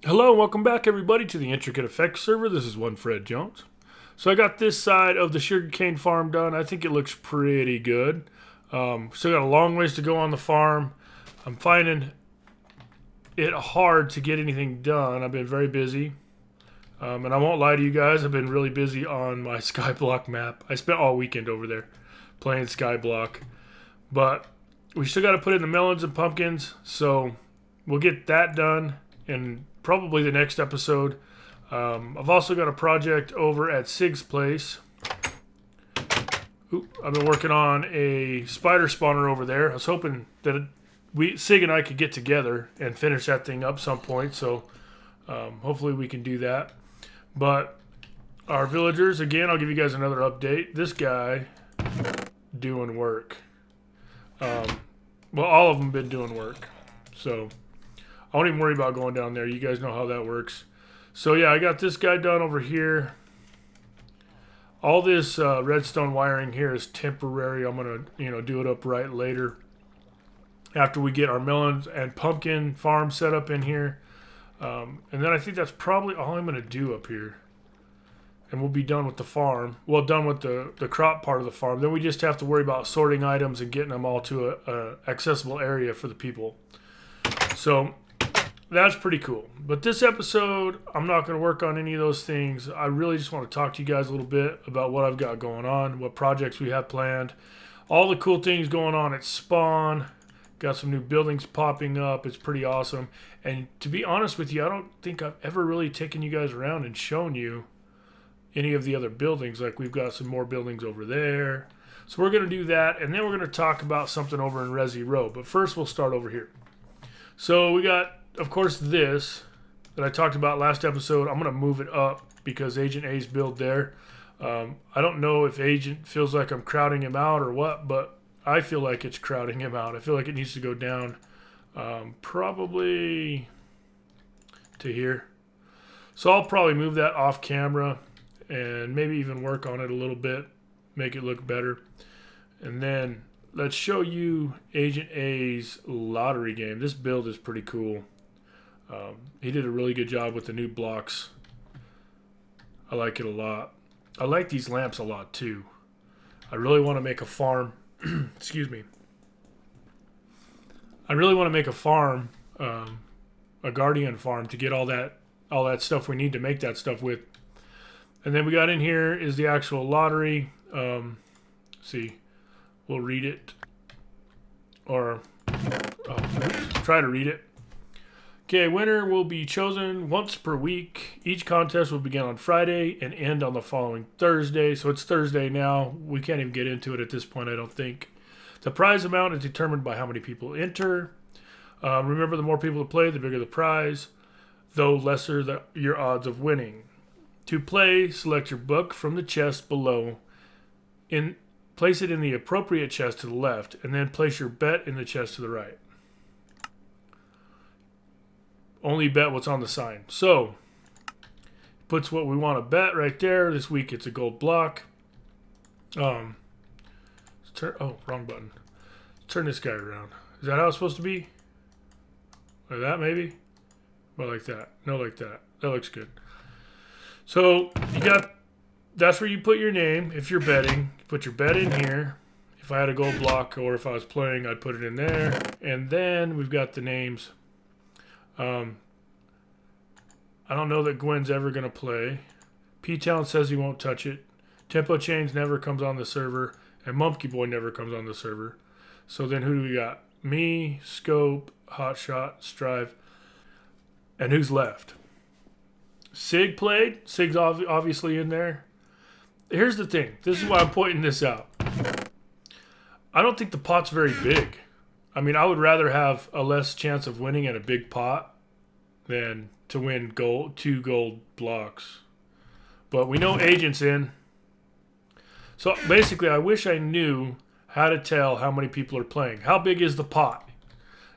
Hello and welcome back everybody to the IntricateAffect server. This is one Fred Jones. So I got this side of the sugarcane farm done. I think it looks pretty good. Still got a long ways to go on the farm. I'm finding it hard to get anything done. I've been very busy. And I won't lie to you guys, I've been really busy on my Skyblock map. I spent all weekend over there playing Skyblock. But we still got to put in the melons and pumpkins. So we'll get that done in probably the next episode. I've also got a project over at Sig's place. I've been working on a spider spawner over there. I was hoping that Sig and I could get together and finish that thing up some point. So hopefully we can do that. But our villagers, again, I'll give you guys another update. This guy doing work. Well, all of them been doing work. So I won't even worry about going down there. You guys know how that works. So yeah, I got this guy done over here. All this redstone wiring here is temporary. I'm gonna, do it up right later after we get our melons and pumpkin farm set up in here. And then I think that's probably all I'm gonna do up here. And we'll be done with the farm. Well, done with the crop part of the farm. Then we just have to worry about sorting items and getting them all to a accessible area for the people. So that's pretty cool. But this episode, I'm not going to work on any of those things. I really just want to talk to you guys a little bit about what I've got going on, what projects we have planned, all the cool things going on at Spawn. Got some new buildings popping up. It's pretty awesome. And to be honest with you, I don't think I've ever really taken you guys around and shown you any of the other buildings. Like we've got some more buildings over there. So we're going to do that. And then we're going to talk about something over in Resi Row. But first we'll start over here. So we got, of course, this that I talked about last episode. I'm going to move it up because Agent A's build there. I don't know if Agent feels like I'm crowding him out or what, but I feel like it's crowding him out. I feel like it needs to go down probably to here. So I'll probably move that off camera and maybe even work on it a little bit, make it look better. And then let's show you Agent A's lottery game. This build is pretty cool. He did a really good job with the new blocks. I like it a lot. I like these lamps a lot too. I really want to make a farm. Excuse me. I really want to make a farm, a guardian farm, to get all that stuff we need to make that stuff with. And then we got in here is the actual lottery. See, we'll read it, or try to read it. Okay, winner will be chosen once per week. Each contest will begin on Friday and end on the following Thursday. So it's Thursday now. We can't even get into it at this point, I don't think. The prize amount is determined by how many people enter. Remember, the more people to play, the bigger the prize, though lesser your odds of winning. To play, select your book from the chest below. Place it in the appropriate chest to the left, and then place your bet in the chest to the right. Only bet what's on the sign. So, puts what we want to bet right there. This week it's a gold block. Wrong button. Turn this guy around. Is that how it's supposed to be? Like that maybe? Or like that? No, like that. That looks good. So, that's where you put your name if you're betting. You put your bet in here. If I had a gold block or if I was playing, I'd put it in there. And then we've got the names. I don't know that Gwen's ever going to play. P-Town says he won't touch it. Tempo Chains never comes on the server. And Mumpky Boy never comes on the server. So then who do we got? Me, Scope, Hotshot, Strive. And who's left? Sig played. Sig's obviously in there. Here's the thing. This is why I'm pointing this out. I don't think the pot's very big. I mean, I would rather have a less chance of winning at a big pot than to win 2 gold blocks. But we know Agent's in. So basically, I wish I knew how to tell how many people are playing. How big is the pot?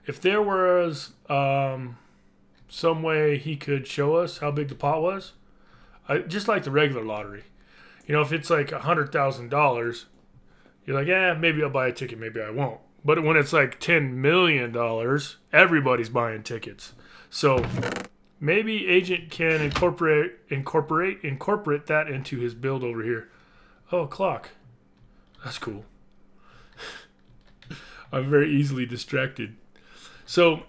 If there was some way he could show us how big the pot was, just like the regular lottery. If it's like $100,000, you're like, maybe I'll buy a ticket, maybe I won't. But when it's like $10 million, everybody's buying tickets. So Maybe Agent can incorporate that into his build over here. Oh, a clock. That's cool. I'm very easily distracted. So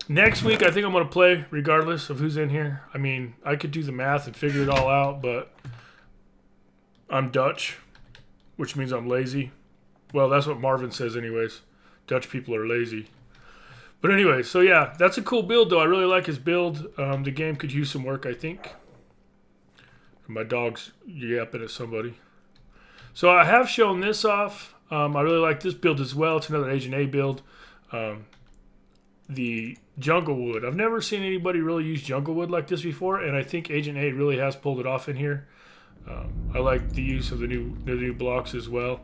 next week, I think I'm going to play regardless of who's in here. I mean, I could do the math and figure it all out, but I'm Dutch, which means I'm lazy. Well, that's what Marvin says anyways. Dutch people are lazy. But anyway, so yeah, that's a cool build though. I really like his build. The game could use some work, I think. My dog's yapping at somebody. So I have shown this off. I really like this build as well. It's another Agent A build. The Junglewood. I've never seen anybody really use Junglewood like this before, and I think Agent A really has pulled it off in here. I like the use of the new blocks as well.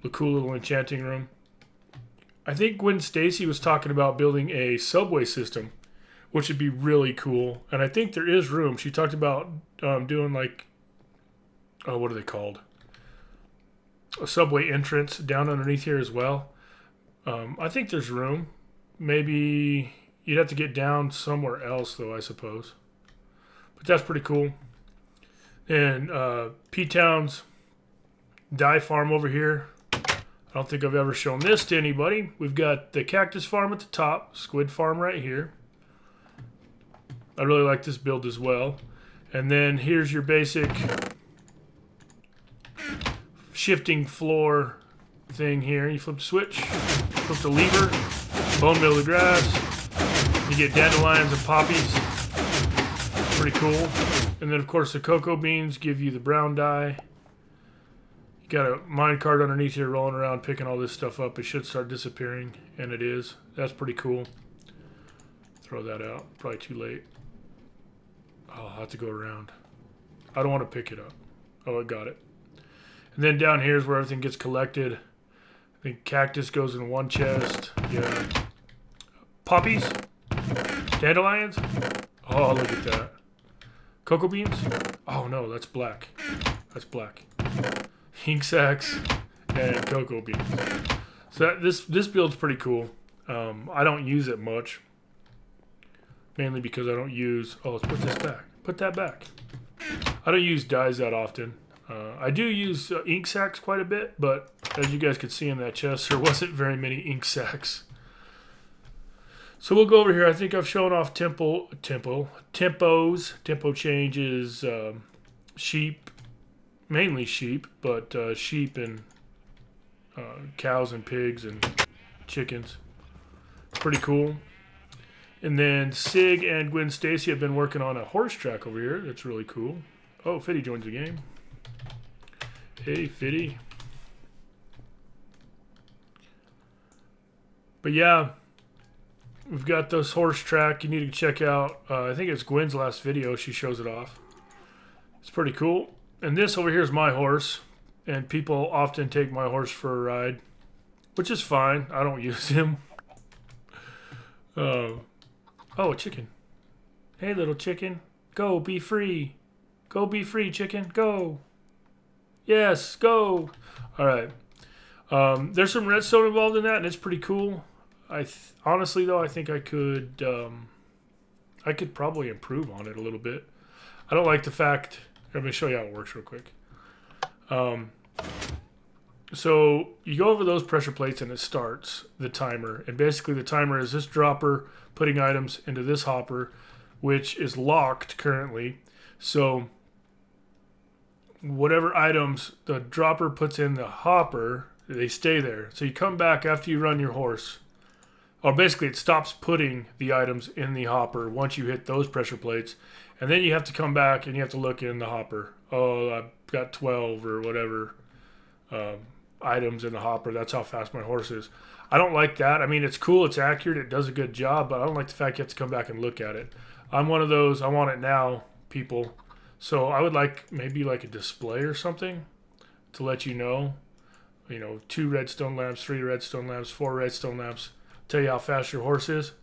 The cool little enchanting room. I think Gwen Stacy was talking about building a subway system, which would be really cool. And I think there is room. She talked about doing like, what are they called? A subway entrance down underneath here as well. I think there's room. Maybe you'd have to get down somewhere else though, I suppose. But that's pretty cool. And P-Town's dye farm over here. I don't think I've ever shown this to anybody. We've got the cactus farm at the top, squid farm right here. I really like this build as well. And then here's your basic shifting floor thing here. You flip the switch, flip the lever, bone meal of the grass. You get dandelions and poppies. Pretty cool. And then of course the cocoa beans give you the brown dye. Got a mine cart underneath here rolling around picking all this stuff up. It should start disappearing, and it is. That's pretty cool. Throw that out. Probably too late. Oh, I'll have to go around. I don't want to pick it up. Oh, I got it. And then down here is where everything gets collected. I think cactus goes in one chest. Yeah. Poppies? Dandelions? Oh, look at that. Cocoa beans? Oh, no, that's black. That's black. Ink sacks and cocoa beans. So this build's pretty cool. I don't use it much, mainly because I don't use. Oh, let's put this back. Put that back. I don't use dyes that often. I do use ink sacks quite a bit, but as you guys could see in that chest, there wasn't very many ink sacks. So we'll go over here. I think I've shown off tempos, tempo changes, sheep. Mainly sheep, but sheep and cows and pigs and chickens. Pretty cool. And then Sig and Gwen Stacy have been working on a horse track over here. That's really cool. Oh, Fitty joins the game. Hey, Fitty. But yeah, we've got this horse track you need to check out. I think it's Gwen's last video. She shows it off. It's pretty cool. And this over here is my horse, and people often take my horse for a ride, which is fine. I don't use him. Oh, a chicken. Hey, little chicken. Go, be free. Go be free, chicken. Go. Yes, go. All right. There's some redstone involved in that, and it's pretty cool. Honestly, though, I think I could probably improve on it a little bit. I don't like the fact... Let me show you how it works real quick. So you go over those pressure plates and it starts the timer. And basically the timer is this dropper putting items into this hopper, which is locked currently. So whatever items the dropper puts in the hopper, they stay there. So you come back after you run your horse. Or basically it stops putting the items in the hopper once you hit those pressure plates. And then you have to come back and you have to look in the hopper. Oh, I've got 12 or whatever items in the hopper. That's how fast my horse is. I don't like that. I mean, it's cool. It's accurate. It does a good job. But I don't like the fact you have to come back and look at it. I'm one of those, I want it now people. So I would like maybe like a display or something to let you know. 2 redstone lamps, 3 redstone lamps, 4 redstone lamps. Tell you how fast your horse is.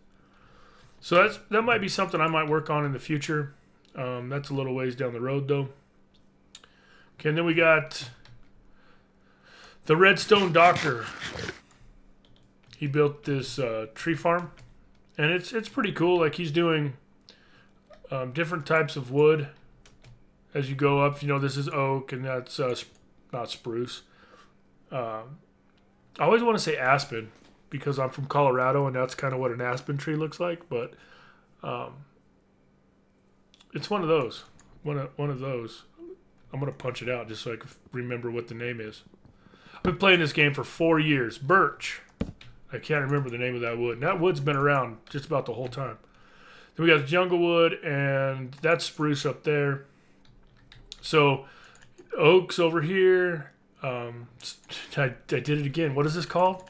So that might be something I might work on in the future. That's a little ways down the road, though. Okay, and then we got the Redstone Doctor. He built this tree farm, and it's pretty cool. Like he's doing different types of wood as you go up. You know, this is oak, and that's not spruce. I always want to say aspen because I'm from Colorado, and that's kind of what an aspen tree looks like. But it's one of those. One of those. I'm gonna punch it out just so I can remember what the name is. I've been playing this game for 4 years. Birch. I can't remember the name of that wood. And that wood's been around just about the whole time. Then we got the jungle wood, and that's spruce up there. So oaks over here. I did it again. What is this called?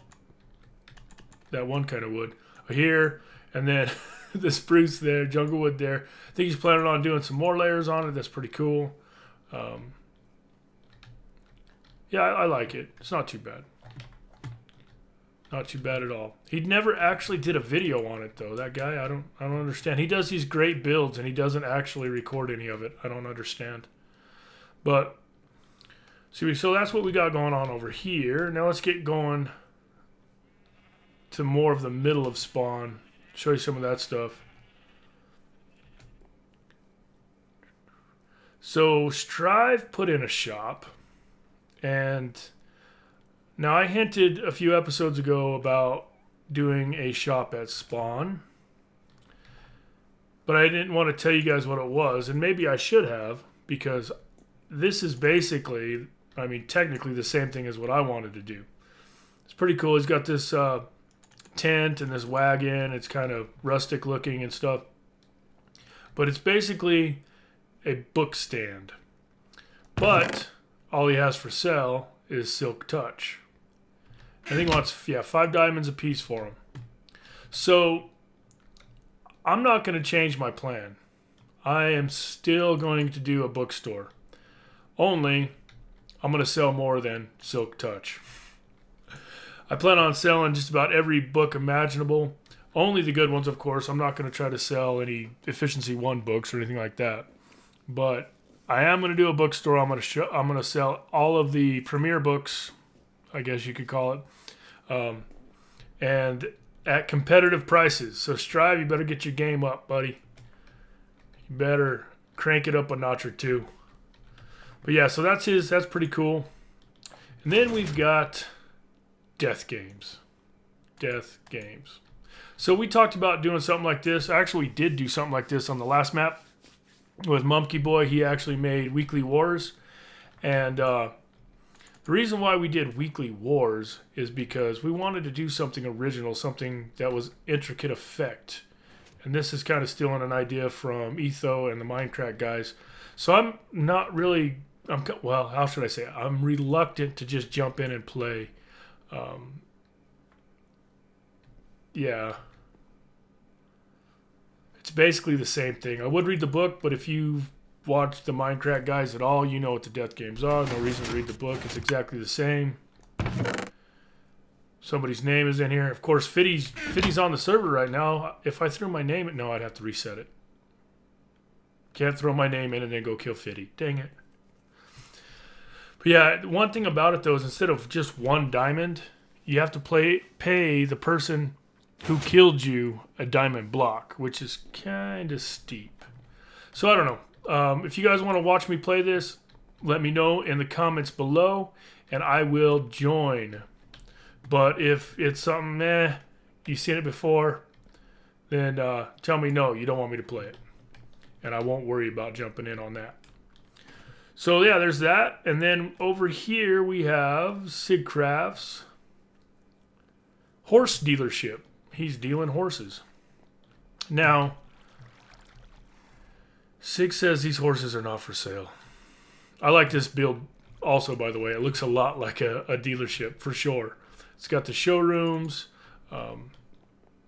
That one kind of wood. Here, and then the spruce there, jungle wood there. I think he's planning on doing some more layers on it. That's pretty cool. Yeah, I like it. It's not too bad. Not too bad at all. He never actually did a video on it though. That guy, I don't understand. He does these great builds and he doesn't actually record any of it. I don't understand. But see, so that's what we got going on over here. Now let's get going to more of the middle of spawn. Show you some of that stuff. So Strive put in a shop, and now I hinted a few episodes ago about doing a shop at spawn, but I didn't want to tell you guys what it was, and maybe I should have, because this is basically, I mean, technically the same thing as what I wanted to do. It's pretty cool. He's got this tent and this wagon. It's kind of rustic looking and stuff, but it's basically a book stand, but all he has for sale is Silk Touch. I think he wants 5 diamonds a piece for him. So I'm not going to change my plan. I am still going to do a bookstore, only I'm going to sell more than Silk Touch. I plan on selling just about every book imaginable, only the good ones, of course. I'm not going to try to sell any Efficiency 1 books or anything like that. But I am going to do a bookstore. I'm going to sell all of the premier books, I guess you could call it, and at competitive prices. So Strive, you better get your game up, buddy. You better crank it up a notch or two. But yeah, so that's pretty cool. And then we've got death games. Death games. So we talked about doing something like this. Actually, we did do something like this on the last map. With Mumpky Boy, he actually made Weekly Wars. And the reason why we did Weekly Wars is because we wanted to do something original, something that was IntricateAffect. And this is kind of stealing an idea from Etho and the Minecraft guys. So I'm not really, well, how should I say it? I'm reluctant to just jump in and play. Yeah. It's basically the same thing. I would read the book, but if you've watched the Minecraft guys at all, you know what the death games are. No reason to read the book. It's exactly the same. Somebody's name is in here. Of course, Fiddy's on the server right now. If I threw my name in, no, I'd have to reset it. Can't throw my name in and then go kill Fiddy. Dang it. But yeah, one thing about it though is instead of just 1 diamond, you have to pay the person who killed you a diamond block, which is kind of steep. So I don't know. If you guys want to watch me play this, let me know in the comments below, and I will join. But if it's something, you've seen it before, then tell me no, you don't want me to play it. And I won't worry about jumping in on that. So yeah, there's that. And then over here we have Sig Crafts horse dealership. He's dealing horses. Now, Sig says these horses are not for sale. I like this build also, by the way. It looks a lot like a dealership for sure. It's got the showrooms.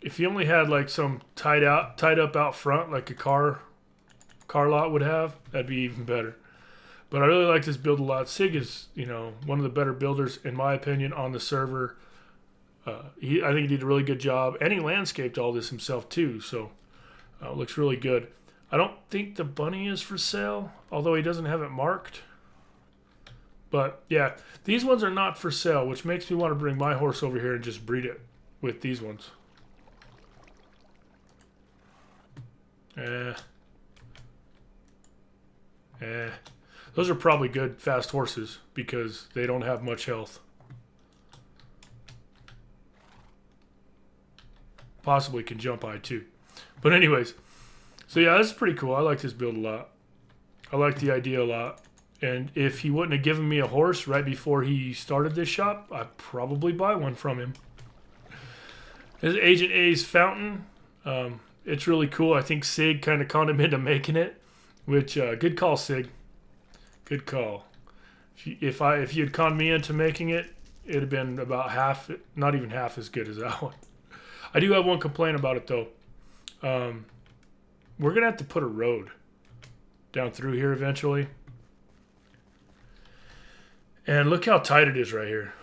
If you only had like some tied up out front like a car lot would have, that'd be even better. But I really like this build a lot. Sig is, one of the better builders in my opinion on the server. I think he did a really good job, and he landscaped all this himself too, so it looks really good. I don't think the bunny is for sale, although he doesn't have it marked. But yeah, these ones are not for sale, which makes me want to bring my horse over here and just breed it with these ones. Those are probably good fast horses because they don't have much health. Possibly can jump high too. But anyways, so yeah, this is pretty cool. I like this build a lot. I like the idea a lot. And if he wouldn't have given me a horse right before he started this shop, I'd probably buy one from him. This is Agent A's fountain. It's really cool. I think Sig kind of conned him into making it, which good call, Sig. Good call. If you had conned me into making it, it'd have been about half, not even half as good as that one. I do have one complaint about it though. We're gonna have to put a road down through here eventually. And look how tight it is right here.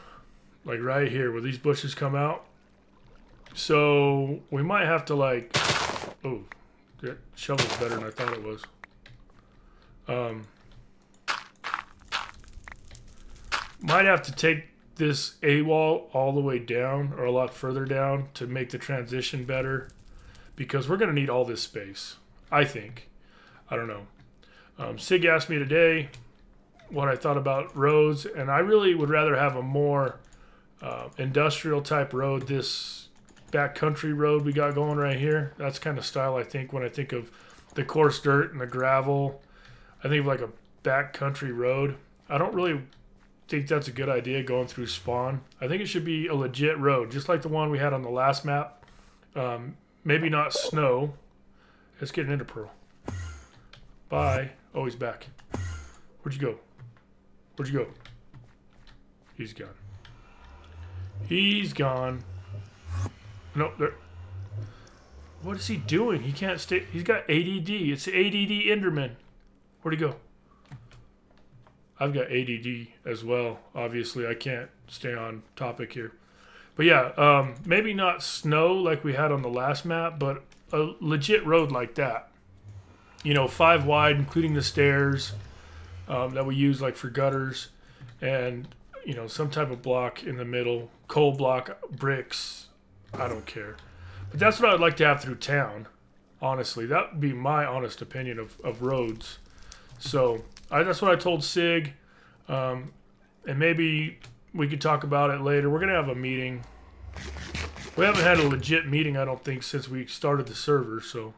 Like right here where these bushes come out. So we might have to like, oh, that shovel's better than I thought it was. Might have to take this A-wall all the way down or a lot further down to make the transition better because we're going to need all this space, I think. I don't know. Sig asked me today what I thought about roads, and I really would rather have a more industrial type road. This backcountry road we got going right here, that's kind of style I think when I think of the coarse dirt and the gravel. I think of like a backcountry road. I don't really think that's a good idea going through spawn. I think it should be a legit road, just like the one we had on the last map. Maybe not snow. Let's get an ender pearl. Bye. Oh, he's back. Where'd you go? Where'd you go? He's gone. He's gone. No, there. What is he doing? He can't stay. He's got ADD. It's the ADD Enderman. Where'd he go? I've got ADD as well. Obviously, I can't stay on topic here. But yeah, maybe not snow like we had on the last map, but a legit road like that. You know, 5 wide, including the stairs that we use like for gutters. And, you know, some type of block in the middle. Coal block, bricks. I don't care. But that's what I'd like to have through town, honestly. That would be my honest opinion of roads. So that's what I told Sig, and maybe we could talk about it later. We're going to have a meeting. We haven't had a legit meeting, I don't think, since we started the server, so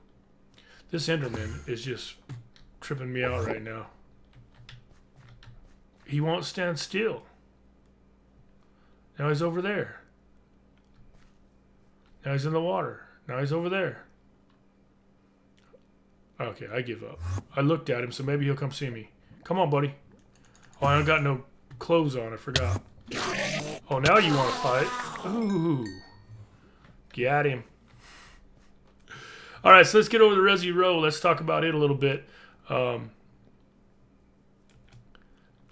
this Enderman is just tripping me out right now. He won't stand still. Now he's over there. Now he's in the water. Now he's over there. Okay, I give up. I looked at him, so maybe he'll come see me. Come on, buddy. Oh, I don't got no clothes on. I forgot. Oh, now you want to fight. Ooh. Got him. All right, so let's get over to Resi Row. Let's talk about it a little bit.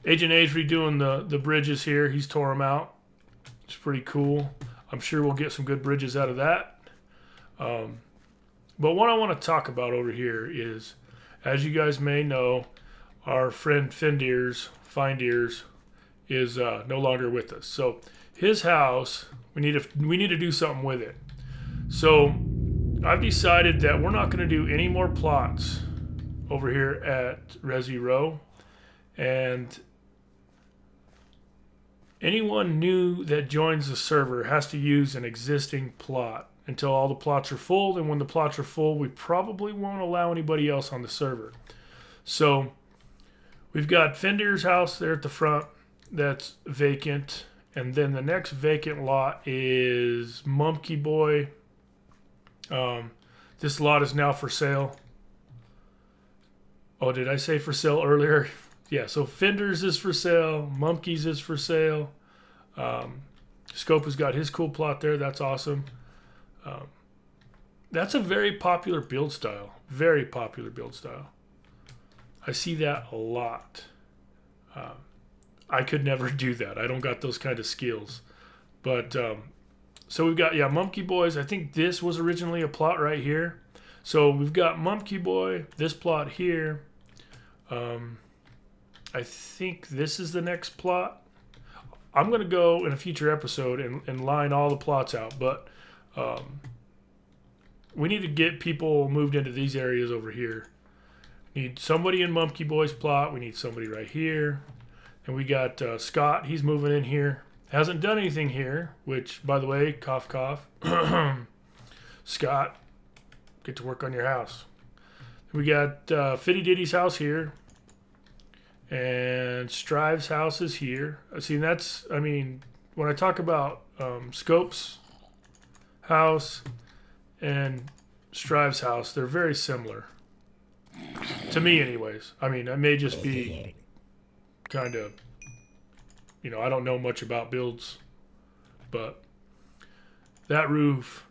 Agent A's redoing the bridges here. He's tore them out. It's pretty cool. I'm sure we'll get some good bridges out of that. But what I want to talk about over here is, as you guys may know, our friend Findeers is no longer with us. So his house, we need to do something with it. So I've decided that we're not going to do any more plots over here at Resi Row, and anyone new that joins the server has to use an existing plot until all the plots are full. And when the plots are full, we probably won't allow anybody else on the server. So we've got Findeers' house there at the front that's vacant. And then the next vacant lot is Monkey Boy. This lot is now for sale. Oh, did I say for sale earlier? Yeah, so Findeers is for sale. Mumkeys is for sale. Scope has got his cool plot there. That's awesome. That's a very popular build style. Very popular build style. I see that a lot. I could never do that. I don't got those kind of skills. But, so we've got, yeah, Monkey Boys. I think this was originally a plot right here. So we've got Monkey Boy, this plot here. I think this is the next plot. I'm going to go in a future episode and line all the plots out. But we need to get people moved into these areas over here. Need somebody in Mumpky Boy's plot. We need somebody right here. And we got Scott. He's moving in here. Hasn't done anything here, which, by the way, cough, cough. Scott, get to work on your house. We got Fitty Ditty's house here. And Strive's house is here. See, that's, I mean, when I talk about Scope's house and Strive's house, they're very similar. To me, anyways. I mean, I may just be kind of, you know, I don't know much about builds, but that roof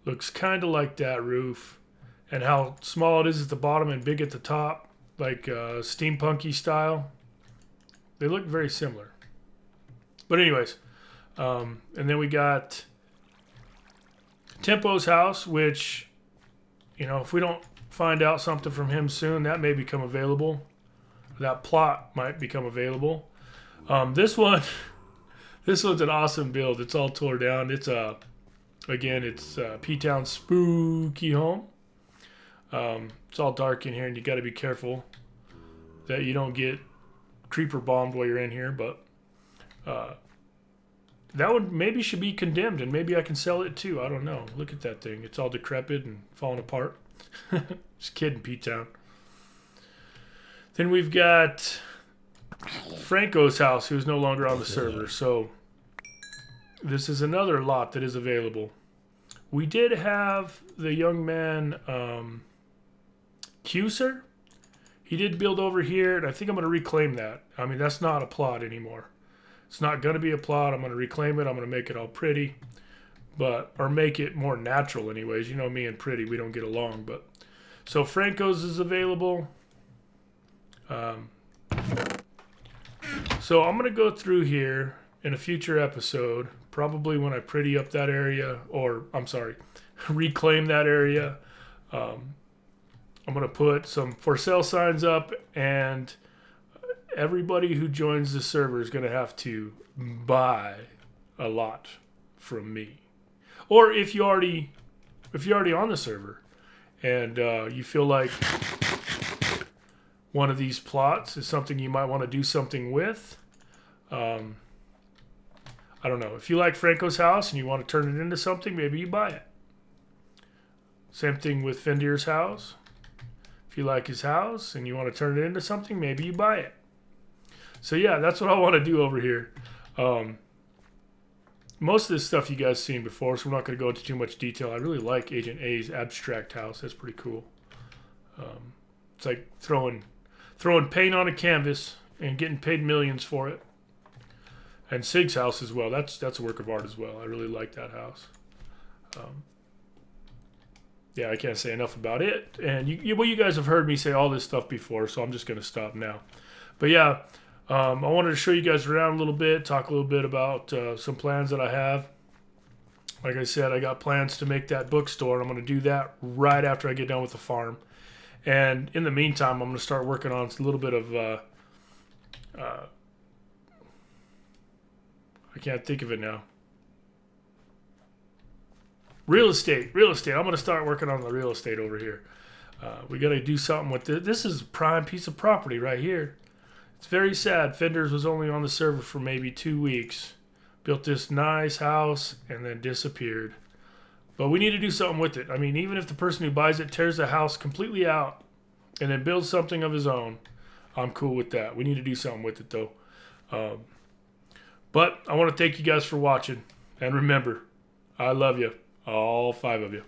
looks kind of like that roof, and how small it is at the bottom and big at the top, like steampunky style. They look very similar. But anyways, and then we got Tempo's house, which, you know, if we don't find out something from him soon, that may become available. That plot might become available. This one's an awesome build. It's all tore down. It's it's P-Town spooky home. It's all dark in here, and you got to be careful that you don't get creeper bombed while you're in here. But that one maybe should be condemned, and maybe I can sell it too. I don't know. Look at that thing. It's all decrepit and falling apart. Just kidding, P-Town. Then we've got Franco's house, who's no longer on the server. So this is another lot that is available. We did have the young man Cuser. He did build over here, and I think I'm going to reclaim that. I mean, that's not a plot anymore. It's not going to be a plot. I'm going to reclaim it. I'm going to make it all pretty, or make it more natural anyways. You know me and pretty, we don't get along. But so Franco's is available. So I'm going to go through here in a future episode, probably when I pretty up that area, or I'm sorry, reclaim that area. I'm going to put some for sale signs up, and everybody who joins the server is going to have to buy a lot from me. Or if you're already on the server and you feel like one of these plots is something you might want to do something with, I don't know. If you like Franco's house and you want to turn it into something, maybe you buy it. Same thing with Fendir's house. If you like his house and you want to turn it into something, maybe you buy it. So yeah, that's what I want to do over here. Most of this stuff you guys seen before, so we're not going to go into too much detail. I really like Agent A's abstract house. That's pretty cool. It's like throwing paint on a canvas and getting paid millions for it. And Sig's house as well. That's a work of art as well. I really like that house. Yeah, I can't say enough about it. And you guys have heard me say all this stuff before, so I'm just going to stop now. But yeah, I wanted to show you guys around a little bit, talk a little bit about some plans that I have. Like I said, I got plans to make that bookstore. I'm going to do that right after I get done with the farm. And in the meantime, I'm going to start working on a little bit of... I can't think of it now. Real estate. I'm going to start working on the real estate over here. We got to do something with this. This is a prime piece of property right here. It's very sad. Fenders was only on the server for maybe 2 weeks. Built this nice house and then disappeared. But we need to do something with it. I mean, even if the person who buys it tears the house completely out and then builds something of his own, I'm cool with that. We need to do something with it, though. But I want to thank you guys for watching. And remember, I love you, all 5 of you.